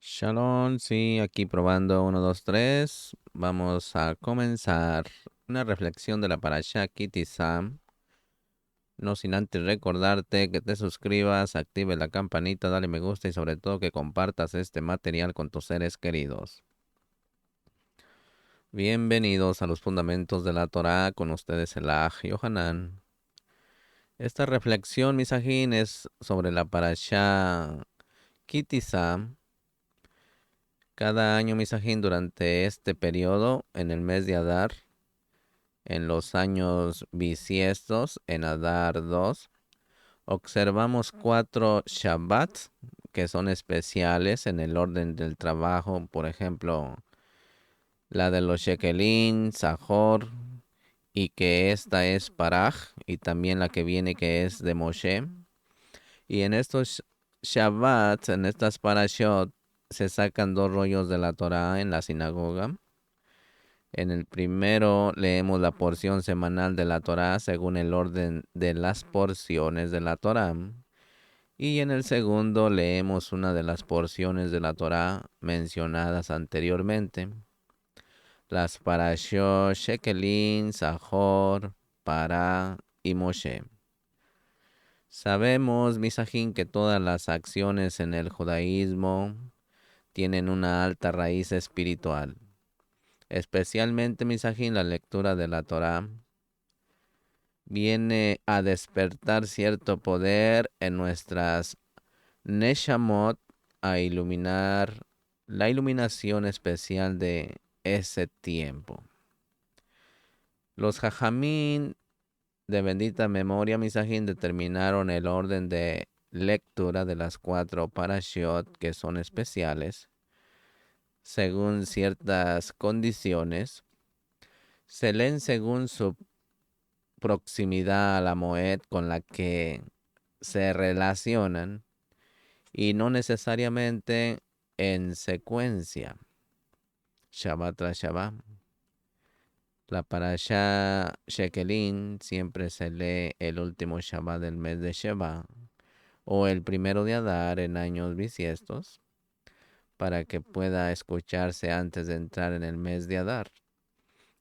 Shalom, sí, aquí probando uno 2 3. Vamos a comenzar una reflexión de la Parashá Kitty Sam. No sin antes recordarte que te suscribas, active la campanita, dale me gusta y sobre todo que compartas este material con tus seres queridos. Bienvenidos a los fundamentos de la Torá, con ustedes el Aj Yohanan. Esta reflexión, misajín, es sobre la Parashá Kitty Sam. Cada año, misajín, durante este periodo, en el mes de Adar, en los años bisiestos, en Adar 2, observamos 4 Shabbats que son especiales en el orden del trabajo. Por ejemplo, la de los Shekelin, Sahor, y que esta es Paraj, y también la que viene que es de Moshe. Y en estos Shabbats, en estas Parashot, se sacan 2 rollos de la Torah en la sinagoga. En el primero leemos la porción semanal de la Torá según el orden de las porciones de la Torá. Y en el segundo leemos una de las porciones de la Torá mencionadas anteriormente. Las Parashot, Shekelin, Sahor, Pará y Moshe. Sabemos, Misajín, que todas las acciones en el judaísmo tienen una alta raíz espiritual. Especialmente, Misajín, la lectura de la Torá viene a despertar cierto poder en nuestras Neshamot, a iluminar la iluminación especial de ese tiempo. Los Jajamín de bendita memoria, Misajín, determinaron el orden de lectura de las 4 parashiot que son especiales según ciertas condiciones. Se leen según su proximidad a la Moed con la que se relacionan y no necesariamente en secuencia, Shabbat tras Shabbat. La parasha Shekelin siempre se lee el último Shabbat del mes de Sheba o el primero de Adar en años bisiestos para que pueda escucharse antes de entrar en el mes de Adar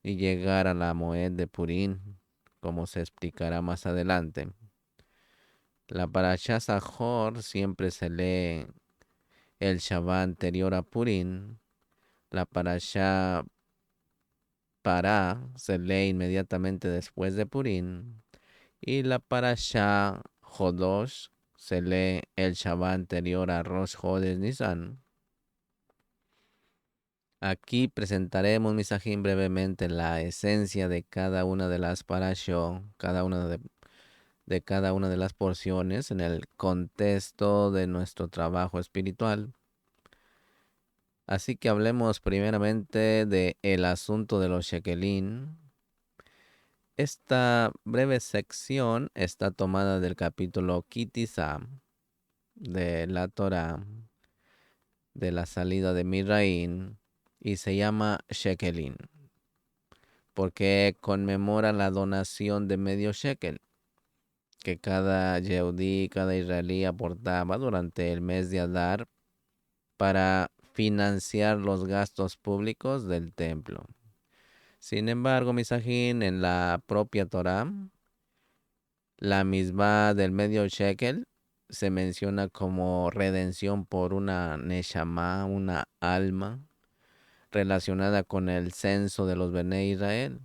y llegar a la Moed de Purim, como se explicará más adelante. La parasha Zahor siempre se lee el Shabbat anterior a Purim. La parasha Pará se lee inmediatamente después de Purim. Y la parasha Jodosh se lee el Shabbat anterior a Rosh Hodesh Nisan. Aquí presentaremos, Misajín, brevemente la esencia de cada una de las parashot, de cada una de las porciones en el contexto de nuestro trabajo espiritual. Así que hablemos primeramente de el asunto de los shekelin. Esta breve sección está tomada del capítulo Kitizam de la Torah, de la salida de Misraín, y se llama shekelin, porque conmemora la donación de medio shekel que cada Yehudí, cada israelí aportaba durante el mes de Adar para financiar los gastos públicos del templo. Sin embargo, Misajín, en la propia Torá, la misma del medio shekel se menciona como redención por una neshama, una alma, relacionada con el censo de los Bene Israel.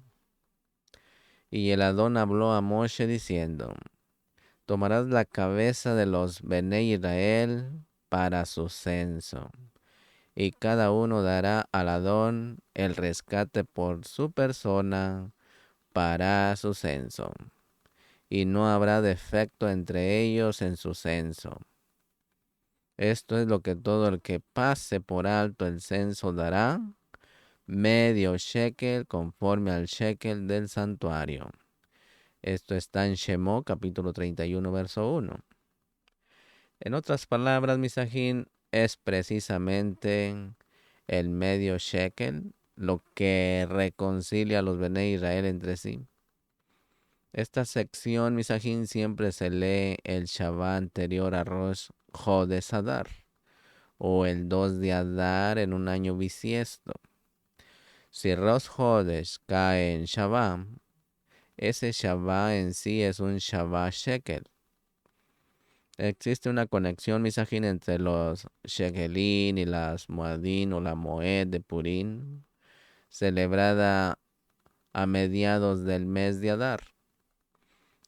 Y el Adón habló a Moshe diciendo: tomarás la cabeza de los Bene Israel para su censo, y cada uno dará al Adón el rescate por su persona para su censo, y no habrá defecto entre ellos en su censo. Esto es lo que todo el que pase por alto el censo dará, medio shekel conforme al shekel del santuario. Esto está en Shemot, capítulo 31, verso 1. En otras palabras, Misajín, es precisamente el medio shekel lo que reconcilia a los Bene Israel entre sí. Esta sección, Misajín, siempre se lee el Shabbat anterior a Rosh Hodesh Adar, o el 2 de Adar en un año bisiesto. Si Rosh Hodesh cae en Shabbat, ese Shabbat en sí es un Shabbat Shekel. Existe una conexión, misajín, entre los Shekelin y las Moadín o la Moed de Purim, celebrada a mediados del mes de Adar.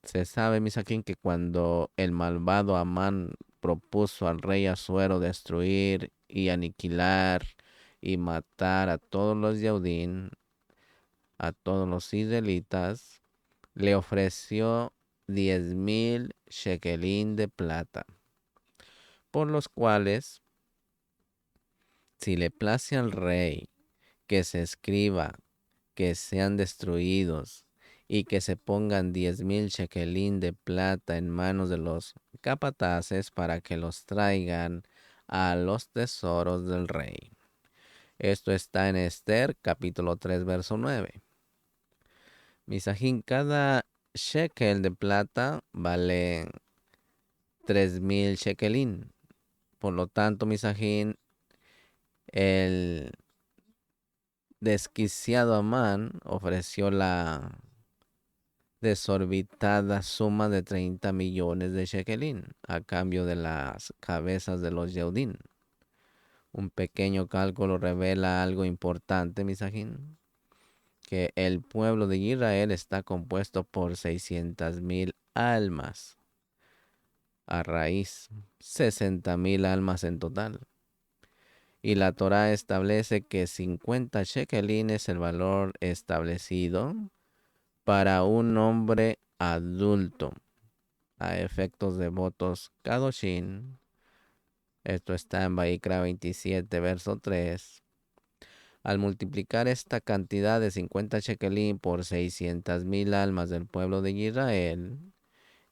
Se sabe, misajín, que cuando el malvado Amán propuso al rey Asuero destruir y aniquilar y matar a todos los Yaudín, a todos los israelitas, le ofreció 10,000 shekelín de plata, por los cuales, si le place al rey que se escriba que sean destruidos y que se pongan 10,000 shekelín de plata en manos de los capataces para que los traigan a los tesoros del rey. Esto está en Esther, capítulo 3, verso 9. Misajín, cada shekel de plata vale 3,000 shekelín. Por lo tanto, misajín, el desquiciado Amán ofreció la desorbitada suma de 30 millones de shekelín a cambio de las cabezas de los Yeudín. Un pequeño cálculo revela algo importante, misajín, que el pueblo de Israel está compuesto por 600,000 almas, a raíz 60,000 almas en total. Y la Torá establece que 50 shekelín es el valor establecido para un hombre adulto a efectos de votos Kadoshin. Esto está en Vaikra 27, verso 3. Al multiplicar esta cantidad de 50 shekelín por 600,000 almas del pueblo de Israel,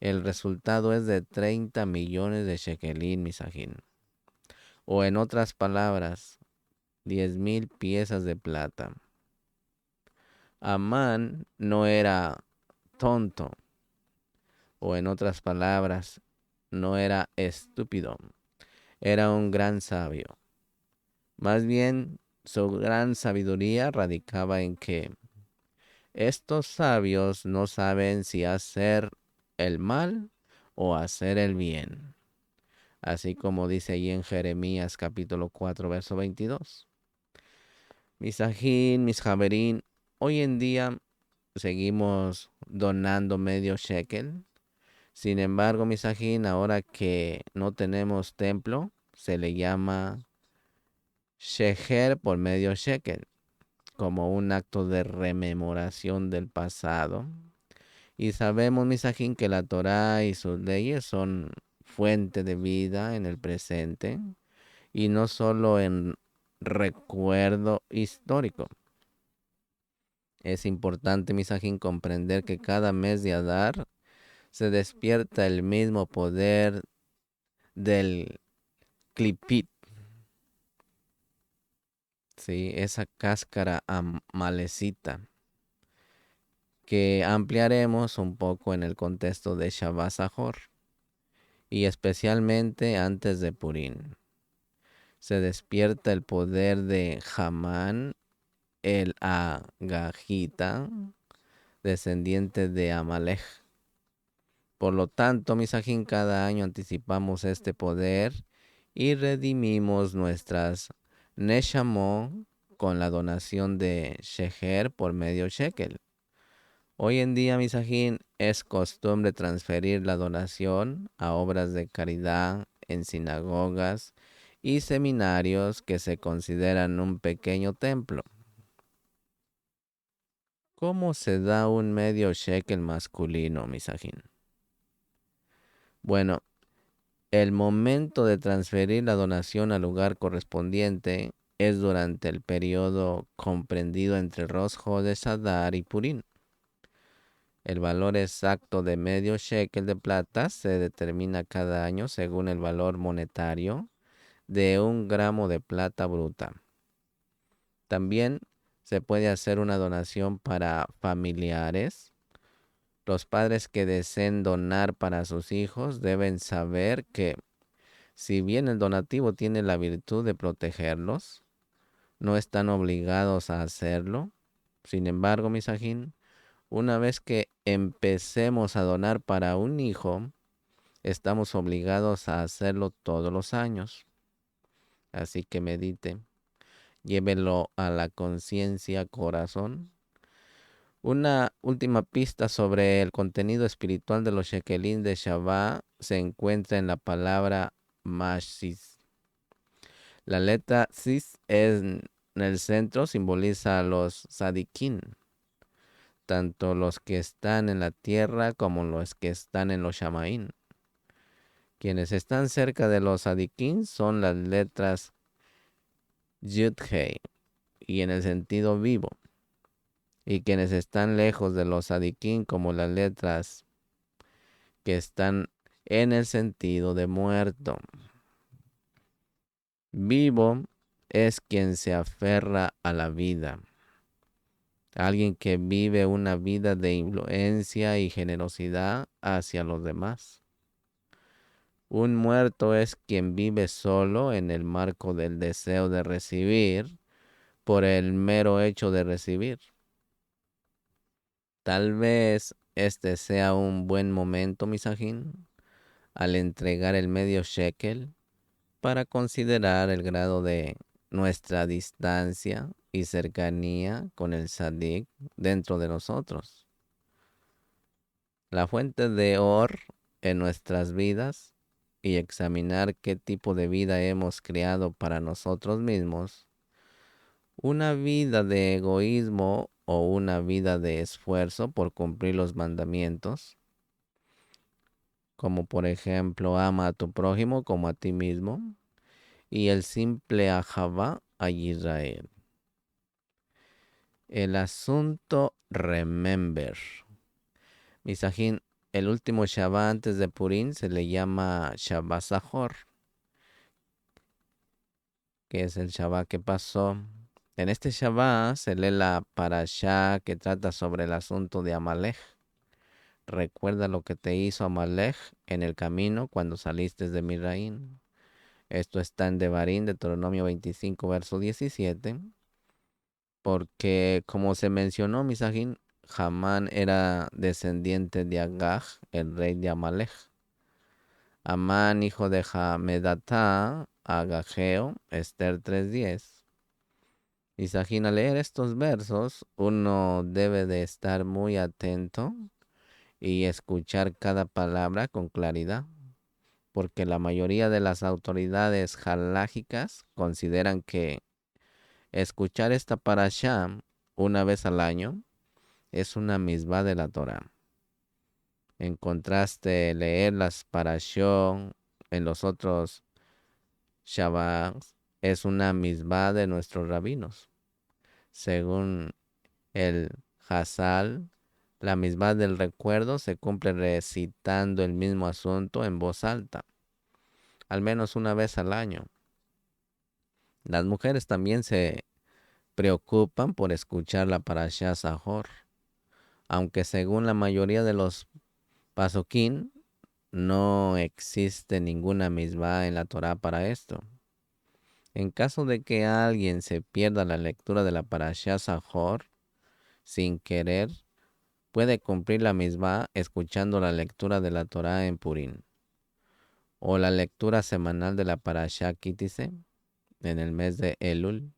el resultado es de 30 millones de shekelín, misajín. O en otras palabras, 10,000 piezas de plata. Amán no era tonto, o en otras palabras, no era estúpido, era un gran sabio. Más bien, su gran sabiduría radicaba en que estos sabios no saben si hacer el mal o hacer el bien. Así como dice allí en Jeremías capítulo 4, verso 22. Misajín, mis javerín, hoy en día seguimos donando medio shekel. Sin embargo, misajín, ahora que no tenemos templo, se le llama sheher por medio shekel, como un acto de rememoración del pasado. Y sabemos, misajín, que la Torá y sus leyes son fuente de vida en el presente y no solo en recuerdo histórico. Es importante, misajín, comprender que cada mes de Adar se despierta el mismo poder del clipit, ¿sí? Esa cáscara amalecita que ampliaremos un poco en el contexto de Shabbat Zahor y especialmente antes de Purim. Se despierta el poder de Hamán, el Agagita, descendiente de Amalek. Por lo tanto, misajín, cada año anticipamos este poder y redimimos nuestras Neshamo con la donación de Sheher por medio shekel. Hoy en día, misajín, es costumbre transferir la donación a obras de caridad en sinagogas y seminarios que se consideran un pequeño templo. ¿Cómo se da un medio shekel masculino, misajín? Bueno, el momento de transferir la donación al lugar correspondiente es durante el periodo comprendido entre Rosh Hodesh Adar y Purim. El valor exacto de medio shekel de plata se determina cada año según el valor monetario de 1 gramo de plata bruta. También se puede hacer una donación para familiares. Los padres que deseen donar para sus hijos deben saber que Si bien el donativo tiene la virtud de protegerlos, no están obligados a hacerlo. Sin embargo, Misajín, una vez que empecemos a donar para un hijo, estamos obligados a hacerlo todos los años. Así que medite, llévelo a la conciencia, corazón. Una última pista sobre el contenido espiritual de los shekelim de Shabbat se encuentra en la palabra Mashis. La letra Sis en el centro simboliza a los Sadikin, tanto los que están en la tierra como los que están en los Shamaín. Quienes están cerca de los Sadikin son las letras Yud-Hei y en el sentido vivo. Y quienes están lejos de los Sadikin como las letras que están en el sentido de muerto. Vivo es quien se aferra a la vida. Alguien que vive una vida de influencia y generosidad hacia los demás. Un muerto es quien vive solo en el marco del deseo de recibir por el mero hecho de recibir. Tal vez este sea un buen momento, Misajín, al entregar el medio shekel para considerar el grado de nuestra distancia y cercanía con el Sadik dentro de nosotros. La fuente de Or en nuestras vidas y examinar qué tipo de vida hemos creado para nosotros mismos, una vida de egoísmo o una vida de esfuerzo por cumplir los mandamientos, como por ejemplo ama a tu prójimo como a ti mismo, y el simple Ahavá a Israel. El asunto Remember. Misajín, el último Shabbat antes de Purim se le llama Shabbat Zahor, que es el Shabbat que pasó. En este Shabbat se lee la parashá que trata sobre el asunto de Amalek. Recuerda lo que te hizo Amalek en el camino cuando saliste de Misraín. Esto está en Devarim, Deuteronomio 25, verso 17. Porque, como se mencionó, Misajín, Hamán era descendiente de Agag, el rey de Amalek. Amán, hijo de Hamedatá, Agageo, Esther 3:10. Misajín, al leer estos versos, uno debe de estar muy atento y escuchar cada palabra con claridad, porque la mayoría de las autoridades halágicas consideran que escuchar esta parashá una vez al año es una misbah de la Torah. En contraste, leer las parashot en los otros Shabbats es una misbah de nuestros rabinos. Según el Hazal, la misbah del recuerdo se cumple recitando el mismo asunto en voz alta, al menos una vez al año. Las mujeres también se preocupan por escuchar la parashá Zahor, aunque según la mayoría de los Pasuquín, no existe ninguna misbah en la Torá para esto. En caso de que alguien se pierda la lectura de la Parashá Zahor sin querer, puede cumplir la misbah escuchando la lectura de la Torá en Purim o la lectura semanal de la Parashá Kitise en el mes de Elul.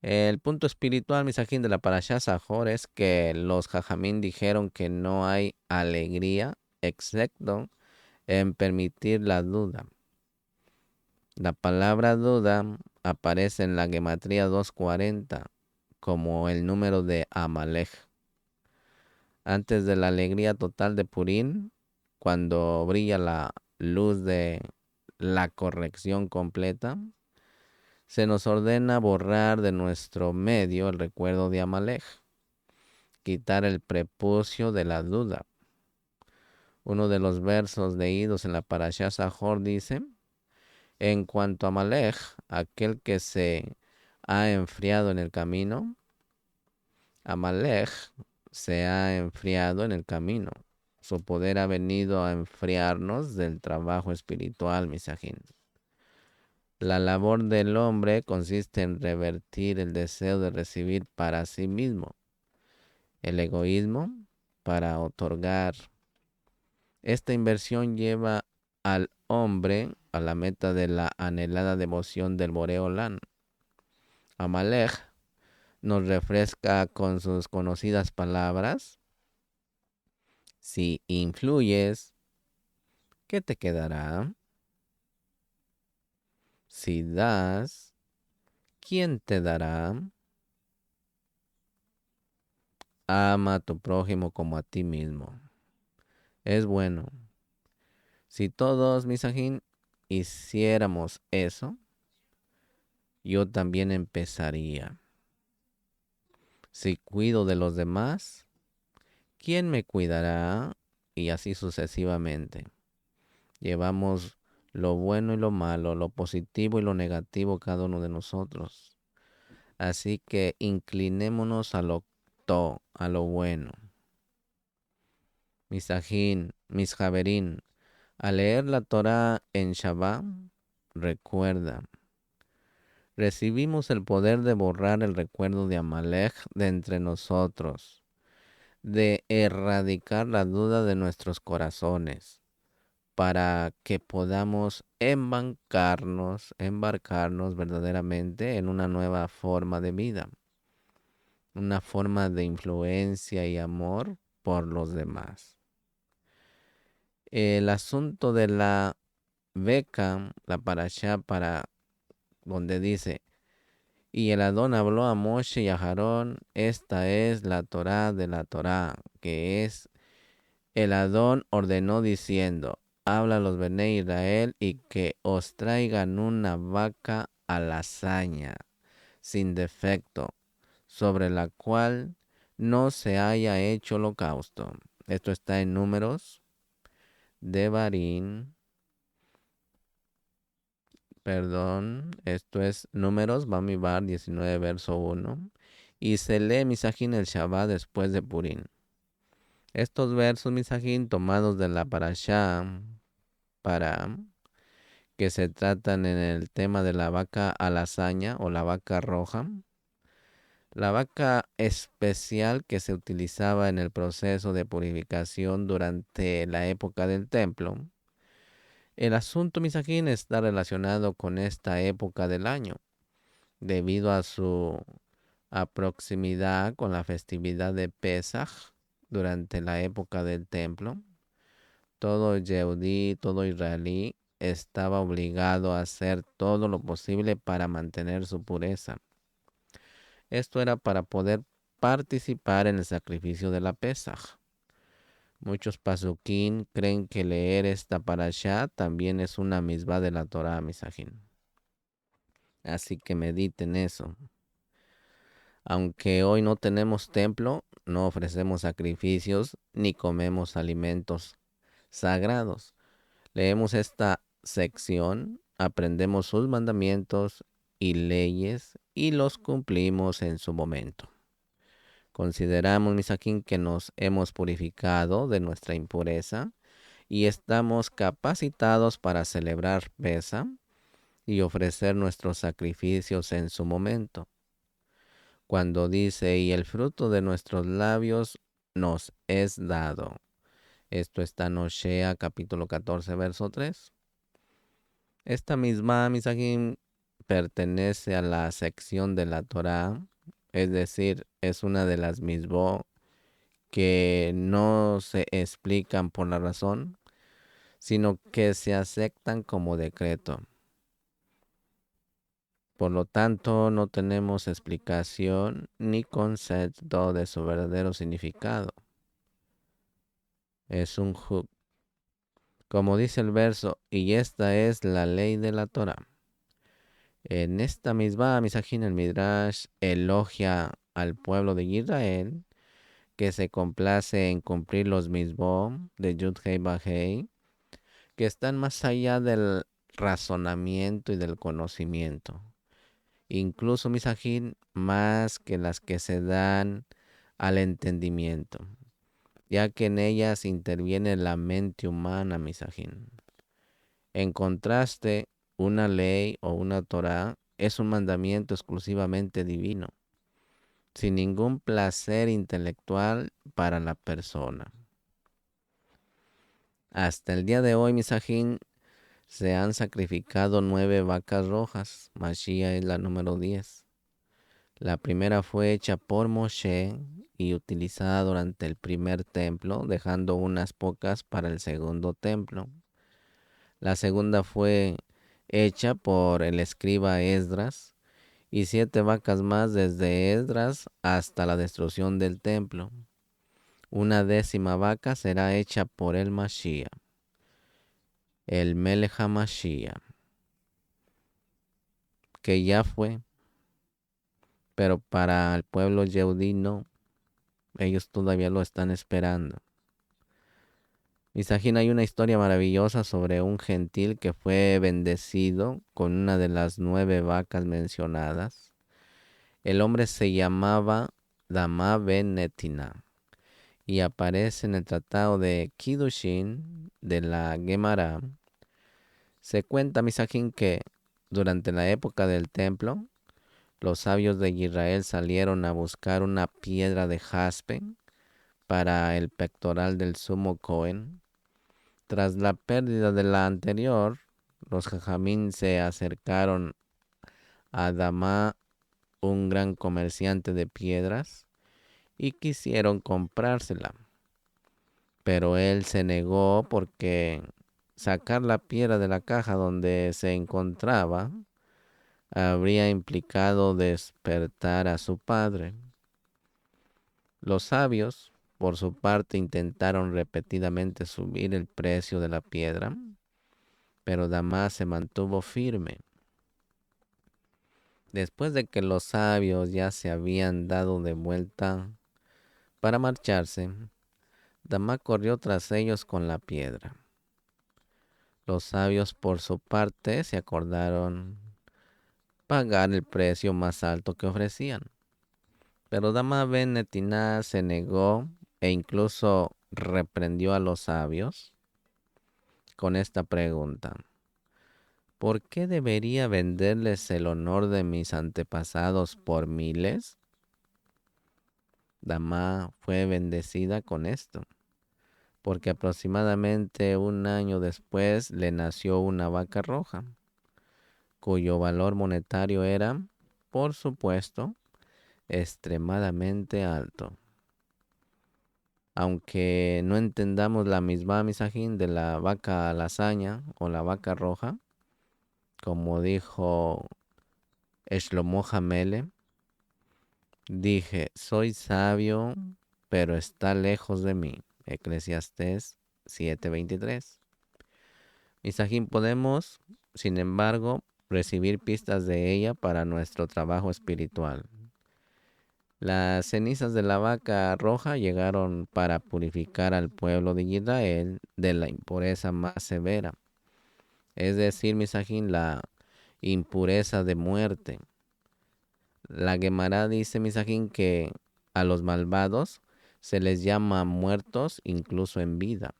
El punto espiritual, misajín, de la Parashá Zahor es que los jajamín dijeron que no hay alegría excepto en permitir la duda. La palabra duda aparece en la gematría 240 como el número de Amalek. Antes de la alegría total de Purim, cuando brilla la luz de la corrección completa, se nos ordena borrar de nuestro medio el recuerdo de Amalek, quitar el prepucio de la duda. Uno de los versos leídos en la Parashá Zahor dice: en cuanto a Amalek, aquel que se ha enfriado en el camino, Amalek se ha enfriado en el camino. Su poder ha venido a enfriarnos del trabajo espiritual, Misajín. La labor del hombre consiste en revertir el deseo de recibir para sí mismo, el egoísmo para otorgar. Esta inversión lleva al hombre a la meta de la anhelada devoción del Boreolán. Amalek nos refresca con sus conocidas palabras: si influyes, ¿qué te quedará? Si das, ¿quién te dará? Ama a tu prójimo como a ti mismo. Es bueno. Si todos, Misajín, hiciéramos eso, yo también empezaría. Si cuido de los demás, ¿quién me cuidará? Y así sucesivamente. Llevamos lo bueno y lo malo, lo positivo y lo negativo cada uno de nosotros. Así que inclinémonos a lo bueno. Misajín, mis Javerín, al leer la Torá en Shabbat, recuerda, recibimos el poder de borrar el recuerdo de Amalek de entre nosotros, de erradicar la duda de nuestros corazones, para que podamos embarcarnos verdaderamente en una nueva forma de vida, una forma de influencia y amor por los demás. El asunto de la beca, la parashá para donde dice, y el Adón habló a Moshe y a Aarón, esta es la Torá de la Torá, que es el Adón ordenó diciendo, habla a los Bene Israel y que os traigan una vaca a la hazaña, sin defecto, sobre la cual no se haya hecho holocausto. Esto está en Números, Devarim, esto es Números, Bamibar 19, verso 1. Y se lee Misajín el Shabbat después de Purim. Estos versos, Misajín, tomados de la Parashá, para que se tratan en el tema de la vaca alazaña o la vaca roja, la vaca especial que se utilizaba en el proceso de purificación durante la época del templo. El asunto, Misajín, está relacionado con esta época del año, debido a su proximidad con la festividad de Pesaj durante la época del templo. Todo Yehudí, todo israelí estaba obligado a hacer todo lo posible para mantener su pureza. Esto era para poder participar en el sacrificio de la Pesaj. Muchos pasuquín creen que leer esta parashá también es una misbah de la Torah, Misajín. Así que mediten eso. Aunque hoy no tenemos templo, no ofrecemos sacrificios ni comemos alimentos sagrados. Leemos esta sección, aprendemos sus mandamientos y leyes y los cumplimos en su momento. Consideramos, Misajín, que nos hemos purificado de nuestra impureza y estamos capacitados para celebrar Pesa y ofrecer nuestros sacrificios en su momento. Cuando dice, y el fruto de nuestros labios nos es dado. Esto está en Osea capítulo 14, verso 3. Esta misma Misajín pertenece a la sección de la Torá, es decir, es una de las misbó que no se explican por la razón, sino que se aceptan como decreto. Por lo tanto, no tenemos explicación ni concepto de su verdadero significado. Es un huk. Como dice el verso, y esta es la ley de la Torah. En esta misma Misajín el Midrash elogia al pueblo de Israel, que se complace en cumplir los misbom de Yud-Hei Vah-Hei, que están más allá del razonamiento y del conocimiento. Incluso, Misajín, más que las que se dan al entendimiento. ya que en ellas interviene la mente humana, misajín. En contraste, una ley o una Torá es un mandamiento exclusivamente divino, sin ningún placer intelectual para la persona. Hasta el día de hoy, misajín, se han sacrificado 9 vacas rojas. Mashiach es la número 10. La primera fue hecha por Moshe y utilizada durante el primer templo, dejando unas pocas para el segundo templo. La segunda fue hecha por el escriba Esdras y 7 vacas más desde Esdras hasta la destrucción del templo. Una 10ª vaca será hecha por el Mashiach, el Melech HaMashiach, que ya fue, pero para el pueblo Yehudí no. Ellos todavía lo están esperando. Misajín, hay una historia maravillosa sobre un gentil que fue bendecido con una de las 9 vacas mencionadas. El hombre se llamaba Damá ben Netina y aparece en el tratado de Kiddushin de la Gemara. Se cuenta, Misajín, que durante la época del templo, los sabios de Israel salieron a buscar una piedra de jaspe para el pectoral del sumo Cohen. Tras la pérdida de la anterior, los jajamín se acercaron a Damá, un gran comerciante de piedras, y quisieron comprársela. Pero él se negó porque sacar la piedra de la caja donde se encontraba habría implicado despertar a su padre. Los sabios, por su parte, intentaron repetidamente subir el precio de la piedra, pero Damas se mantuvo firme. Después de que los sabios ya se habían dado de vuelta para marcharse, Damas corrió tras ellos con la piedra. Los sabios, por su parte, se acordaron pagar el precio más alto que ofrecían. Pero Dama ben Netiná se negó e incluso reprendió a los sabios con esta pregunta: ¿por qué debería venderles el honor de mis antepasados por miles? Dama fue bendecida con esto, porque aproximadamente un año después le nació una vaca roja, cuyo valor monetario era, por supuesto, extremadamente alto. Aunque no entendamos la misma misajín de la vaca lasaña o la vaca roja, como dijo Shlomo Hamele, dije, soy sabio, pero está lejos de mí. Eclesiastés 7:23. Misajín, podemos, sin embargo, recibir pistas de ella para nuestro trabajo espiritual. Las cenizas de la vaca roja llegaron para purificar al pueblo de Israel de la impureza más severa, es decir, misajín, la impureza de muerte. La Gemara dice, misajín, que a los malvados se les llama muertos incluso en vida.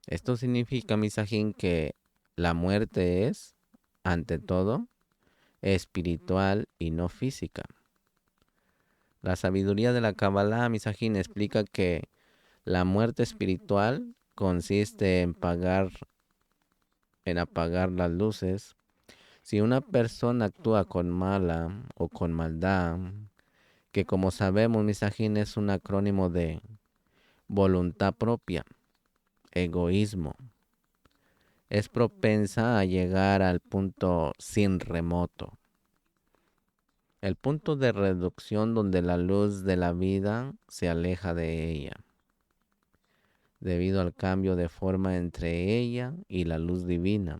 Esto significa, misajín, que la muerte es, ante todo, espiritual y no física. La sabiduría de la Kabbalah, misajín, explica que la muerte espiritual consiste en apagar las luces. Si una persona actúa con mala o con maldad, que como sabemos, misajín, es un acrónimo de voluntad propia, egoísmo, es propensa a llegar al punto sin remoto, el punto de reducción donde la luz de la vida se aleja de ella, debido al cambio de forma entre ella y la luz divina,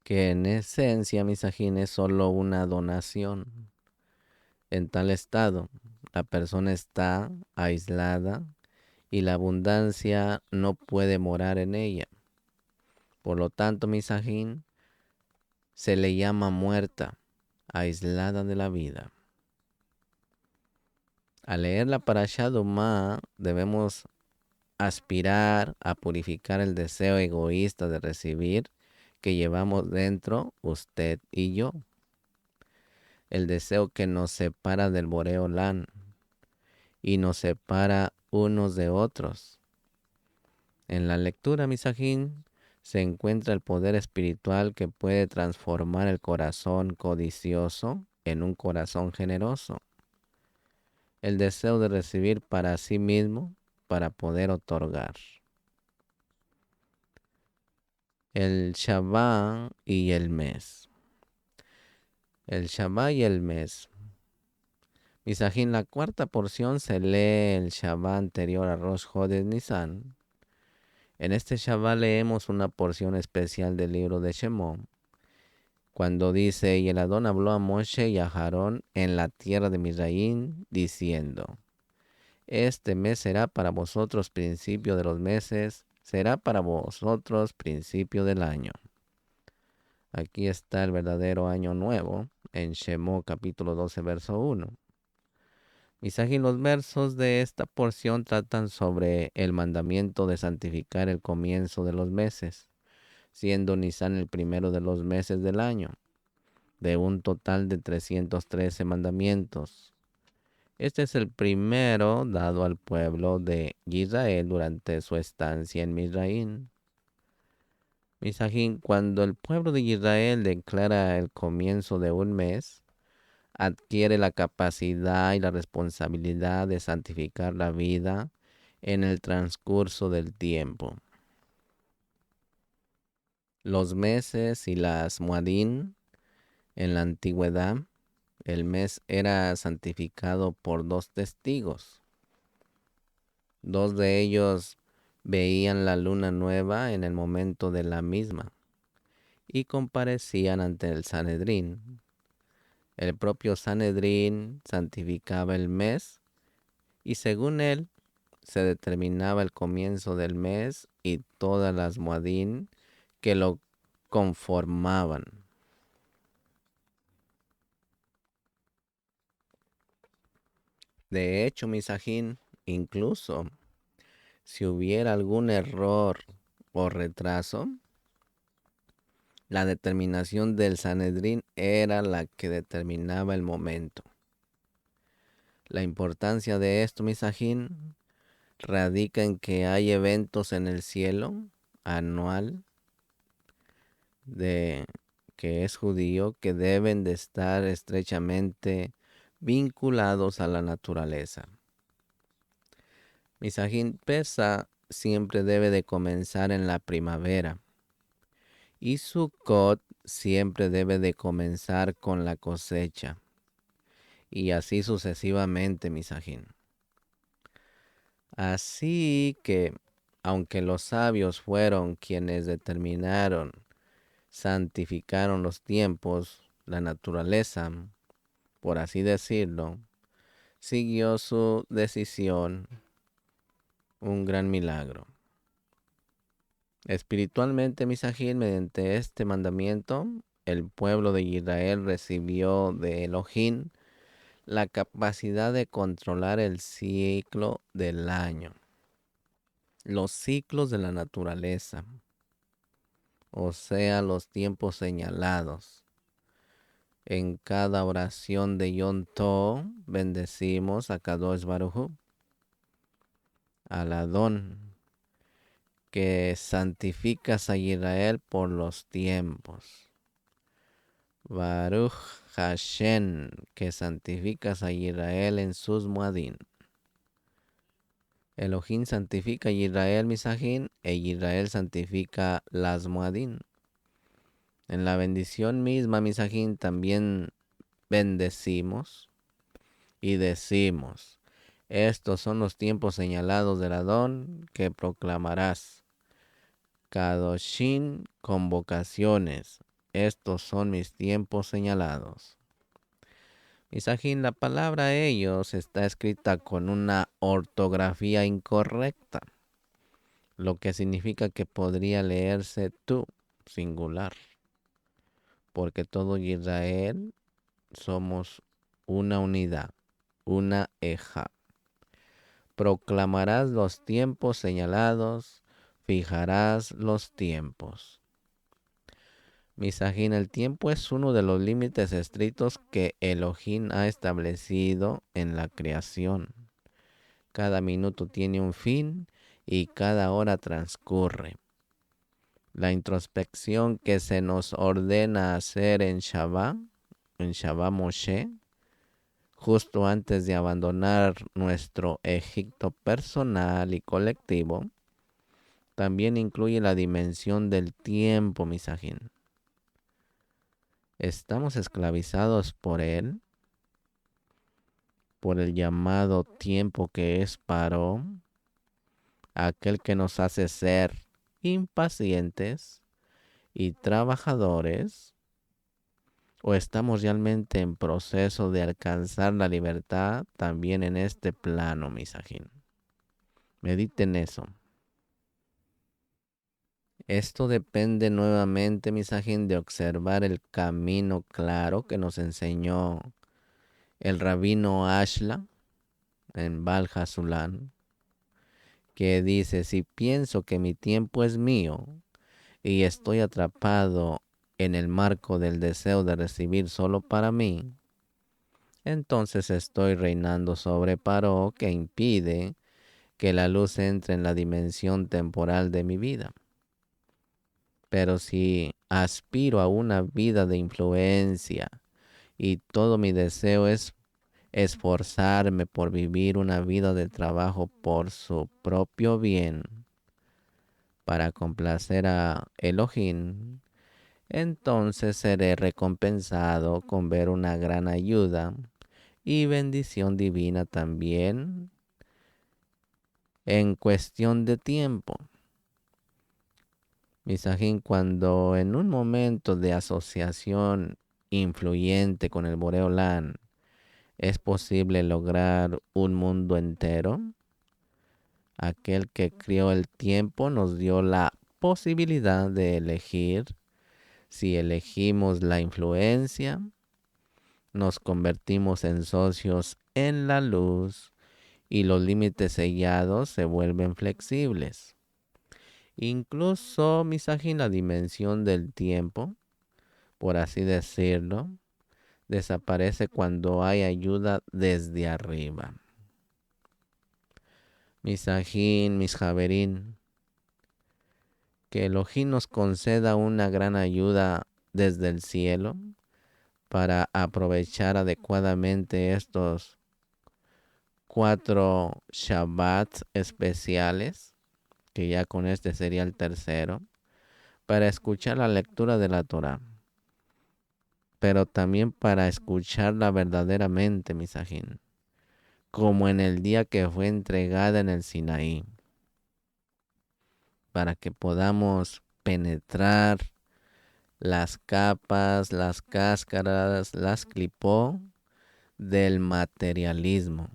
que en esencia, misajín, es solo una donación. En tal estado, la persona está aislada y la abundancia no puede morar en ella. Por lo tanto, misajín, se le llama muerta, aislada de la vida. Al leer la Parashá Dumá, debemos aspirar a purificar el deseo egoísta de recibir que llevamos dentro usted y yo. El deseo que nos separa del Boreolán y nos separa unos de otros. En la lectura Misajín se encuentra el poder espiritual que puede transformar el corazón codicioso en un corazón generoso. El deseo de recibir para sí mismo para poder otorgar. El Shabbat y el mes. El Shabbat y el mes. Misajín, la cuarta porción se lee el Shabbat anterior a Rosh Chodesh Nisan. En este Shabbat leemos una porción especial del libro de Shemot, cuando dice, y el Adón habló a Moshe y a Aarón en la tierra de Misraín, diciendo, este mes será para vosotros principio de los meses, será para vosotros principio del año. Aquí está el verdadero año nuevo, en Shemot capítulo 12, verso 1. Misajín, los versos de esta porción tratan sobre el mandamiento de santificar el comienzo de los meses, siendo Nisan el primero de los meses del año, de un total de 313 mandamientos. Este es el primero dado al pueblo de Israel durante su estancia en Misraín. Misajín, cuando el pueblo de Israel declara el comienzo de un mes, adquiere la capacidad y la responsabilidad de santificar la vida en el transcurso del tiempo. Los meses y las muadín en la antigüedad, el mes era santificado por dos testigos. Dos de ellos veían la luna nueva en el momento de la misma y comparecían ante el Sanedrín. El propio Sanedrín santificaba el mes y según él se determinaba el comienzo del mes y todas las muadín que lo conformaban. De hecho, Misajín, incluso si hubiera algún error o retraso, la determinación del Sanedrín era la que determinaba el momento. La importancia de esto, Misajín, radica en que hay eventos en el cielo anual de que es judío que deben de estar estrechamente vinculados a la naturaleza. Misajín, Pesa siempre debe de comenzar en la primavera y Sukkot siempre debe de comenzar con la cosecha y así sucesivamente, Misajín. Así que, aunque los sabios fueron quienes determinaron, santificaron los tiempos, la naturaleza, por así decirlo, siguió su decisión, un gran milagro. Espiritualmente, Misajín, mediante este mandamiento, el pueblo de Israel recibió de Elohim la capacidad de controlar el ciclo del año, los ciclos de la naturaleza, o sea, los tiempos señalados. En cada oración de Yom Tov bendecimos a Kadosh Baruj Hu, al Adón, que santificas a Israel por los tiempos. Baruch Hashem, que santificas a Israel en sus muadín. Elohim santifica a Israel misajín e Israel santifica las muadín. En la bendición misma misajín también bendecimos y decimos, estos son los tiempos señalados del Adón que proclamarás. Kadoshim, convocaciones, estos son mis tiempos señalados. Misajín, la palabra ellos está escrita con una ortografía incorrecta, lo que significa que podría leerse tú, singular, porque todo Israel somos una unidad, una eja. Proclamarás los tiempos señalados, fijarás los tiempos. Misajín, el tiempo es uno de los límites estrictos que Elohim ha establecido en la creación. Cada minuto tiene un fin y cada hora transcurre. La introspección que se nos ordena hacer en Shabbat Moshe, justo antes de abandonar nuestro Egipto personal y colectivo, también incluye la dimensión del tiempo, Misajín. ¿Estamos esclavizados por él? Por el llamado tiempo que es Paró, aquel que nos hace ser impacientes y trabajadores, o estamos realmente en proceso de alcanzar la libertad también en este plano, Misajín. Mediten eso. Esto depende nuevamente, Misajín, de observar el camino claro que nos enseñó el rabino Ashla en Valjasulán, que dice: si pienso que mi tiempo es mío y estoy atrapado en el marco del deseo de recibir solo para mí, entonces estoy reinando sobre Paró, que impide que la luz entre en la dimensión temporal de mi vida. Pero si aspiro a una vida de influencia y todo mi deseo es esforzarme por vivir una vida de trabajo por su propio bien, para complacer a Elohim, entonces seré recompensado con ver una gran ayuda y bendición divina también en cuestión de tiempo. Misajín, cuando en un momento de asociación influyente con el Boreolán es posible lograr un mundo entero, aquel que crió el tiempo nos dio la posibilidad de elegir. Si elegimos la influencia, nos convertimos en socios en la luz y los límites sellados se vuelven flexibles. Incluso, Misajín, la dimensión del tiempo, por así decirlo, desaparece cuando hay ayuda desde arriba. Misajín, mis Javerín, que Elohim nos conceda una gran ayuda desde el cielo para aprovechar adecuadamente estos 4 Shabbats especiales, que ya con este sería el tercero, para escuchar la lectura de la Torah, pero también para escucharla verdaderamente, Misajín, como en el día que fue entregada en el Sinaí, para que podamos penetrar las capas, las cáscaras, las clipó del materialismo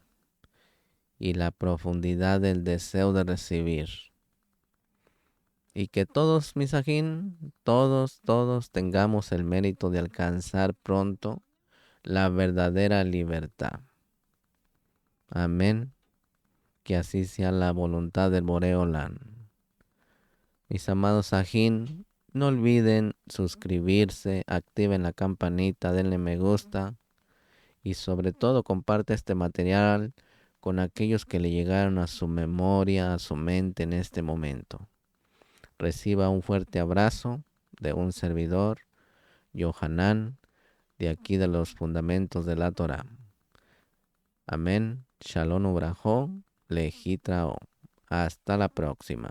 y la profundidad del deseo de recibir. Y que todos, Misajín, todos tengamos el mérito de alcanzar pronto la verdadera libertad. Amén. Que así sea la voluntad del Boreolán. Mis amados Sajín, no olviden suscribirse, activen la campanita, denle me gusta y sobre todo comparte este material con aquellos que le llegaron a su memoria, a su mente en este momento. Reciba un fuerte abrazo de un servidor, Yohanan, de aquí de los fundamentos de la Torah. Amén. Shalom Ubrajó, Lejitrao. Hasta la próxima.